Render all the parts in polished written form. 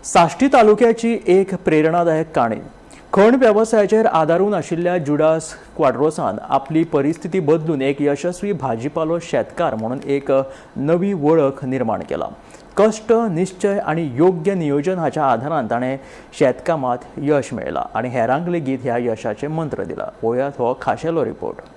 साश्टी तालुक्याची एक प्रेरणादायक काणी। खण व्यवसायाचेर आदारून आशिल्ल्या जुडास क्वाड्रोसान आपली परिस्थिती बदलून एक यशस्वी भाजीपालो शेतकार म्हणून एक नवी वळख निर्माण केला। कष्ट, निश्चय आणि योग्य नियोजन हाच्या आधारान ताणें शेतकामात यश मेळयलां आणि हेरांक लेगीत ह्या यशाचे मंत्र दिला। पळयात हो खाशेलो रिपोर्ट।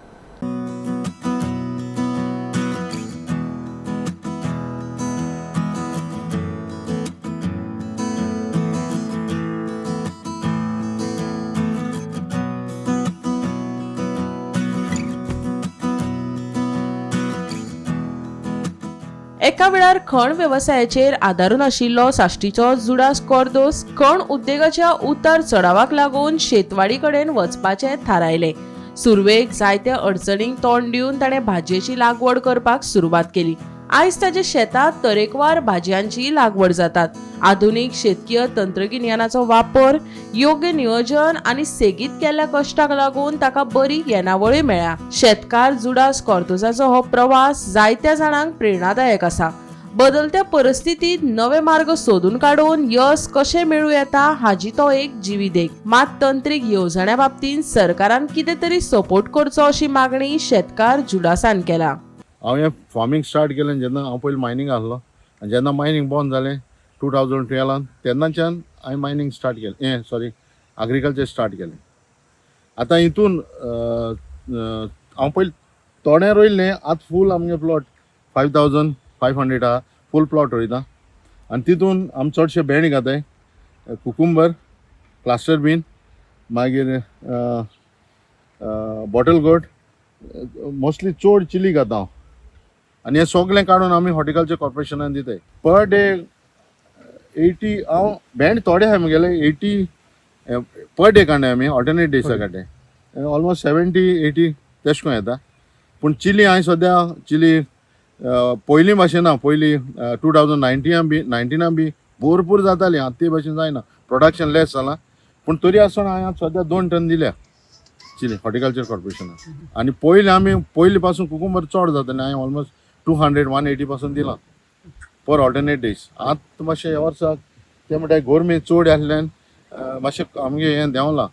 एका वेळार खण व्यवसायाचेर आदारून आशिल्लो साश्टीचो जुडास कॉर्दोस खण उद्देगाच्या उतार चढावाक लागून शेतवाडी कडेन वचपाचें थारायलें। सुरवेक जायत्या अडचणींक तोंड दिवन ताणें भाजयेची लागवड करपाक सुरवात केली। आयज ताच्या शेतात तरेकवार भाजयांची लागवड जातात। आधुनिक शेतकीय तंत्रगिन्यानाचो वापर, योग्य नियोजन आणि सेगीत केल्ल्या कश्टाक लागून ताका बरी येणावळी मेळ्ळ्या। शेतकार जुडास कॉर्दोसाचो हो प्रवास जायत्या जाणांक प्रेरणादायक आसा। बदलत्या परिस्थितीत नवे मार्ग सोदून काडून यश कशें मेळूं येता हाची तो एक जिवीदेख। मात तंत्रीक येवजण्या बाबतींत सरकारान कितें तरी सपोर्ट करचो अशी मागणी शेतकार जुडासान केला। हांव हें फार्मींग स्टार्ट केलें जेन्ना हांव पयलीं मायनींग आसलो आनी जेन्ना मायनींग बंद जालें 2012 तेन्नाच्यान हांवें मायनींग स्टार्ट केलें एग्रीकल्चर स्टार्ट केलें। आतां हितून हांव पयलीं थोडें रोयल्लें, आतां फूल आमगे प्लॉट 5500 आहा, फूल प्लॉट रोयता आनी तितून आमी चडशे भेंडे घाताय, कुकुंबर, क्लास्टर बीन, मागीर बॉटल गोट, मोस्टली चड चिली घाता हांव आनी हें सगळें काडून आमी हॉर्टिकल्चर कॉर्पोरेशनान दिताय। पर डे 80 हांव भेंड थोडे आहाय म्हगेले 80 पर डे काडनाय आमी, ऑल्टरनेट डेसा काडटाय, ऑलमोस्ट 70-80 तेश कोन येता। पूण चिली हांवें सद्या चिली पयलीं भाशेन ना, पयलीं 2019 बी भरपूर जाताली, आतां ते भाशेन जायना, प्रोडक्शन लेस जालां। पूण तरी आसतना हांवें सद्या 2 टन दिल्या चिली हॉर्टिकल्चर कॉर्पोरेशनान। आनी पयलीं पासून कुकुंबर चड जातालें, हांवें ऑलमोस्ट 200-180 पासून दिलां पर ऑल्टरनेट डेज। आतां मातशें ह्या वर्साक ते म्हणटा गोरमे चड आसल्यान मातशें आमगे हें देंवलां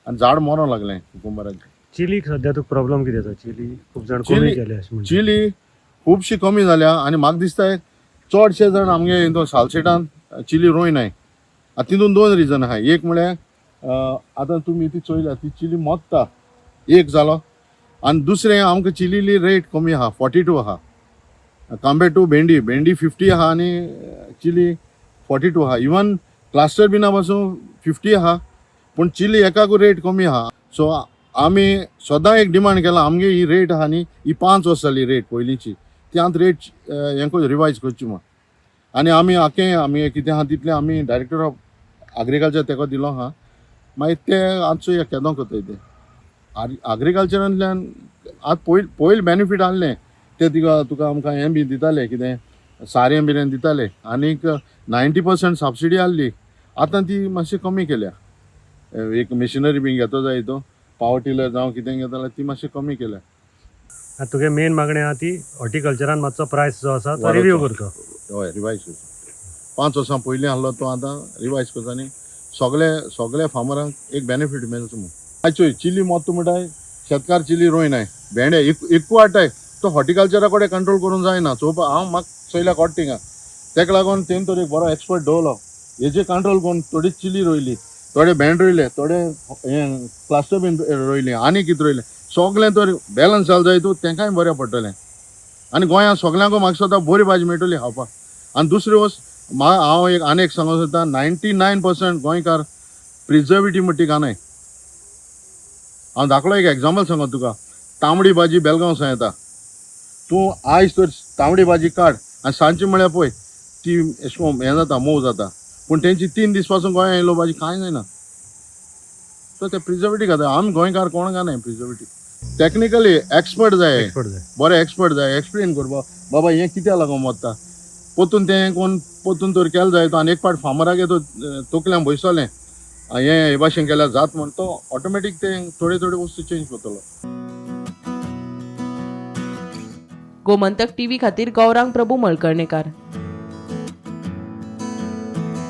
आनी झाड मरों लागलें कुकुंबराचें। चिलीक सद्या तुका प्रॉब्लम कितें जाता? चिली खूब जाण कमी केले अशें म्हणटा। चिली खुबशी कमी जाल्या आनी म्हाका दिसता चडशे जाण आमगे हितून सालसेटान चिली रोयनाय। आतां तितून 2 रिजन आहाय। एक म्हळ्यार आतां तुमी ती चोयल्या ती चिली मोत्ता एक जालो, आनी दुसरें आमकां चिलीली रेट कमी आहा, 42 आहा कम्पेर्ड टू भेंडी 50 आहा आनी चिली 42 आहा। इवन क्लास्टर बिना पासून 50 आहा, पूण चिली एकाकू रेट कमी आहा। सो आमी सदां एक डिमांड केला, आमगे ही रेट आहा न्ही ही 5 वर्स जाली रेट पयलींची, ती आतां रेट हेंको रिवायज करची म्हण। आनी आमी कितें आहा तितलें आमी डायरेक्टर ऑफ एग्रीकल्चर तेका दिलो आहा, मागीर ते आजचो एक केदो कोताय ते एग्रीकल्चरांतल्यान आतां पयलीं बेनिफीट आहलें ते तुका आमकां हें बी दिताले, कितें सारें बिरें दिताले, आनीक 90% सबसिडी आहली। आतां ती मातशी कमी केल्या, एक मिशिनरी बी घेतो जाय तो पावर टिलर जावं कितें घेता जाल्यार ती मातशी कमी केल्या। आतां तुगे मेन मागणी आहा ती हॉर्टिकल्चरान मातसो प्रायस जो आसा तो रिव्यू करचो। हय, रिवायज करचो। 5 वर्सां पयलीं आहलो तो आतां रिवायज करचो आनी सगळे फार्मरांक एक बेनिफीट मेळचो म्हूण। आयचोय चिली मोत्त म्हणटाय शेतकार चिली रोयनाय, भेंडे एकू हाडटाय, तो हॉर्टिकल्चरा कडेन कंट्रोल करूंक जायना। चोवपा हांव म्हाका चोयल्या कॉटिंगा, तेका लागून तेणी तर एक बरो एक्सपर्ट दवरलो, हेजेर कंट्रोल करून थोडी चिली रोयली, थोडे भेंड रोयले, थोडे हें क्लास्टर बीन रोयली, आनी कितें रोयलें, सगळें तर बॅलन्स जावं जाय तूं तेंकाय बरें पडटलें। आनी गोंयांत सगळ्यांक म्हाका सदां बरी भाजी मेळटली खावपाक। आनी दुसरी वस्त हांव एक सांगूंक सोदतां, 99% गोंयकार प्रिजर्वेटीव म्हणटी खानाय। हांव धाकलो एक एग्जाम्पल सांगो तुका, तांबडी भाजी बेलगांवसान येता, तूं आयज तर तांबडी भाजी काड आनी सांजची म्हळ्यार पळय ती अशें कोन्न हें जाता, मोव जाता, पूण तेंची 3 दीस पासून गोंयांत येयलो भाजी कांय जायना। सो ते प्रिजर्वेटीव खाता, आमी गोंयकार कोण घानाय प्रिजर्वेटीव। टॅक्निकली एक्सपर्ट जाय, बरे एक्सपर्ट जाय, एक्सप्लेन करपा बाबा हें कित्याक लागून मोत्ता, पोतून तें कोण पोतून तर केलें जाय तो, आनी एक पाट फार्मराक तो तकल्यान बसयलें हे भाशेन केल्यार जात म्हण, तो ऑटोमॅटीक ते थोडे वस्तू चेंज करतलो। गोमंतक टीव्ही खातीर गौरांग प्रभू मळकर्णेकार।